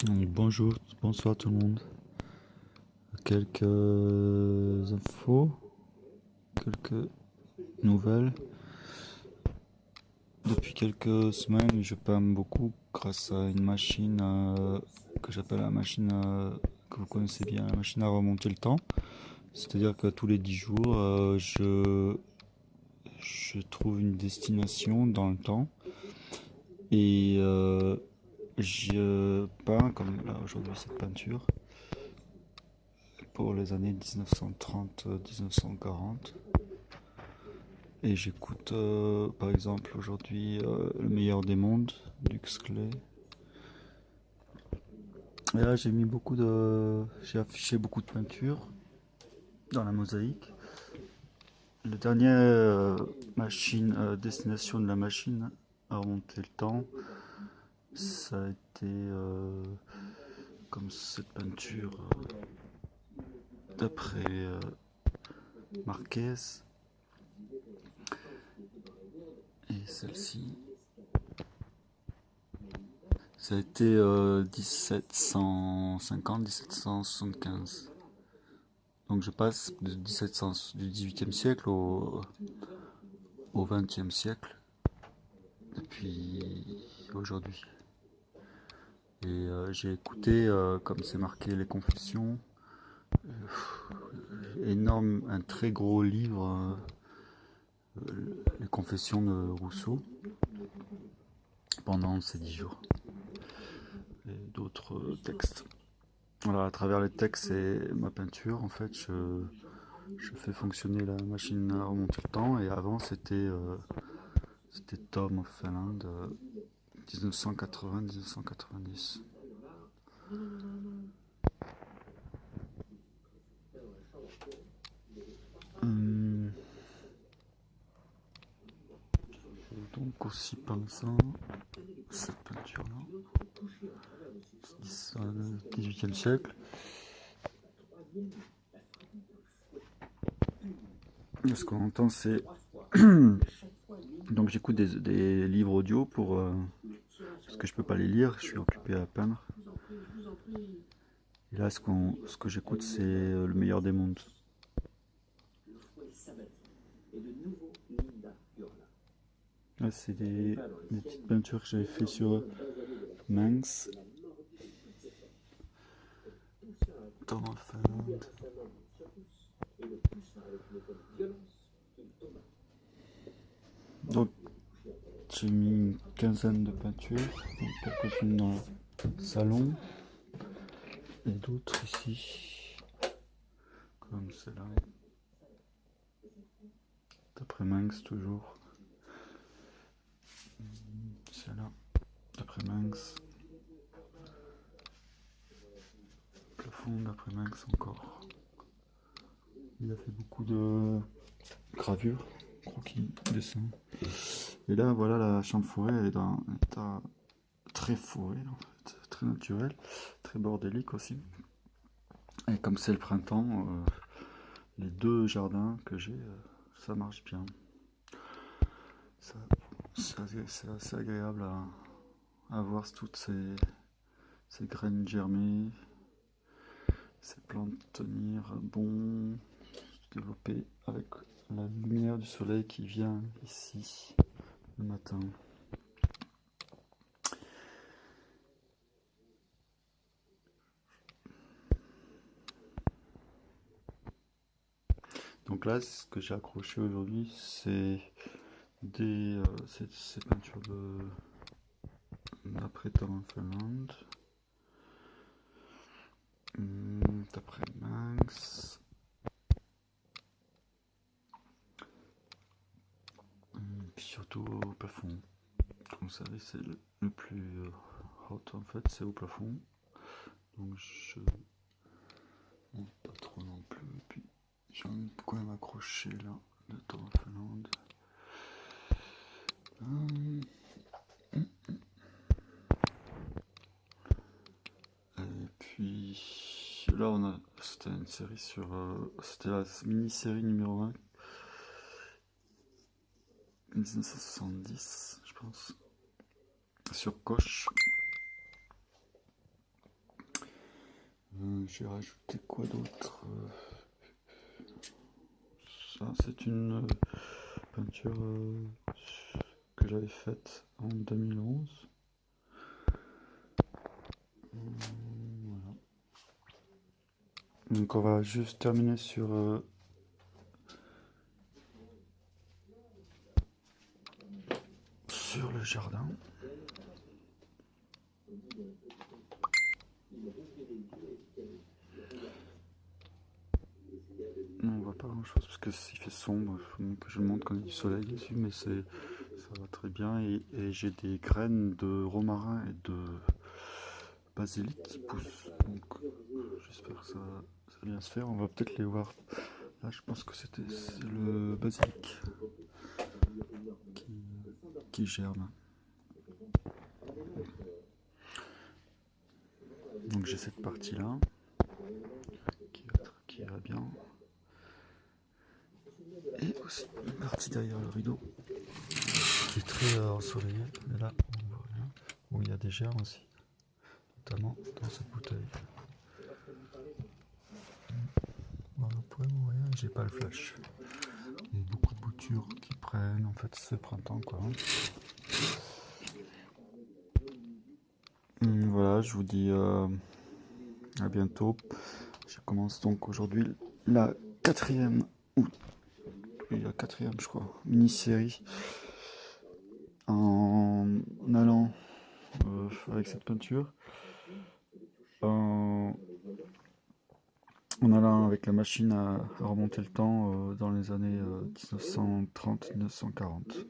Donc, bonjour, bonsoir tout le monde. Quelques infos, quelques nouvelles. Depuis quelques semaines, je peins beaucoup grâce à une machine que j'appelle la machine que vous connaissez bien, la machine à remonter le temps. C'est-à-dire que tous les 10 jours, je trouve une destination dans le temps et je peins comme là aujourd'hui cette peinture pour les années 1930-1940. Et j'écoute par exemple aujourd'hui Le meilleur des mondes d'Huxley. Et là j'ai affiché beaucoup de peintures dans la mosaïque. Le dernier destination de la machine à remonter le temps, ça a été comme cette peinture d'après Marquez. Et celle-ci, ça a été 1750-1775. Donc je passe du 18e siècle au 20e siècle depuis aujourd'hui. Et j'ai écouté, comme c'est marqué, les Confessions, un très gros livre, les Confessions de Rousseau, pendant ces 10 jours. Et d'autres textes. Voilà, à travers les textes et ma peinture, en fait, je fais fonctionner la machine à remonter le temps. Et avant, c'était Tom of Finland, 1980-1990. Hum, donc aussi pensant cette peinture-là, c'est le 18e siècle. Et ce qu'on entend, c'est donc j'écoute des livres audio parce que je peux pas les lire, je suis occupé à peindre. Et là, ce que j'écoute, c'est Le meilleur des mondes. Là, c'est des petites peintures que j'avais fait sur Manx, Tom of Finland. Donc, j'ai mis une quinzaine de peintures, quelques-unes dans le salon et d'autres ici, comme celle-là, d'après Manx toujours. Celle-là, d'après Manx. Plafond, d'après Manx encore. Il a fait beaucoup de gravures, croquis, dessins. Et là, voilà, la chambre forêt, elle est dans un état très forêt, en fait, très naturel, très bordélique aussi. Et comme c'est le printemps, les deux jardins que j'ai, ça marche bien. Ça, c'est assez agréable à voir toutes ces graines germer, ces plantes tenir bon, se développer avec la lumière du soleil qui vient ici le matin. Donc là, ce que j'ai accroché aujourd'hui, c'est ces peintures d'après Tom Finland, d'après Manx, puis surtout au plafond. Comme vous savez, c'est le plus hot en fait, c'est au plafond. Donc je monte pas trop non plus. Puis j'ai un coin accroché là de Tom Finland. Et puis là, c'était une série c'était la mini-série numéro 1, 1970, je pense, sur Koch. J'ai rajouté quoi d'autre? Ça, c'est une peinture que j'avais faite en 2011. Voilà. Donc on va juste terminer sur le jardin. On voit pas grand chose parce que s'il fait sombre, il faut que je le montre quand il y a du soleil dessus, mais ça va très bien. Et j'ai des graines de romarin et de basilic qui poussent. Donc j'espère que ça va bien se faire. On va peut-être les voir. Là, je pense que c'est le basilic qui germe. Donc j'ai cette partie-là qui va bien. Et aussi une partie derrière le rideau qui est très ensoleillée. Mais là, on voit rien. Où il y a des germes aussi, notamment dans cette bouteille. Voilà, pour rien, j'ai pas le flash. Il y a beaucoup de boutures qui prennent. En fait, c'est printemps quoi. Voilà, je vous dis à bientôt. Je commence donc aujourd'hui la quatrième, je crois, mini-série en allant avec cette peinture, en allant avec la machine à remonter le temps dans les années 1930-1940.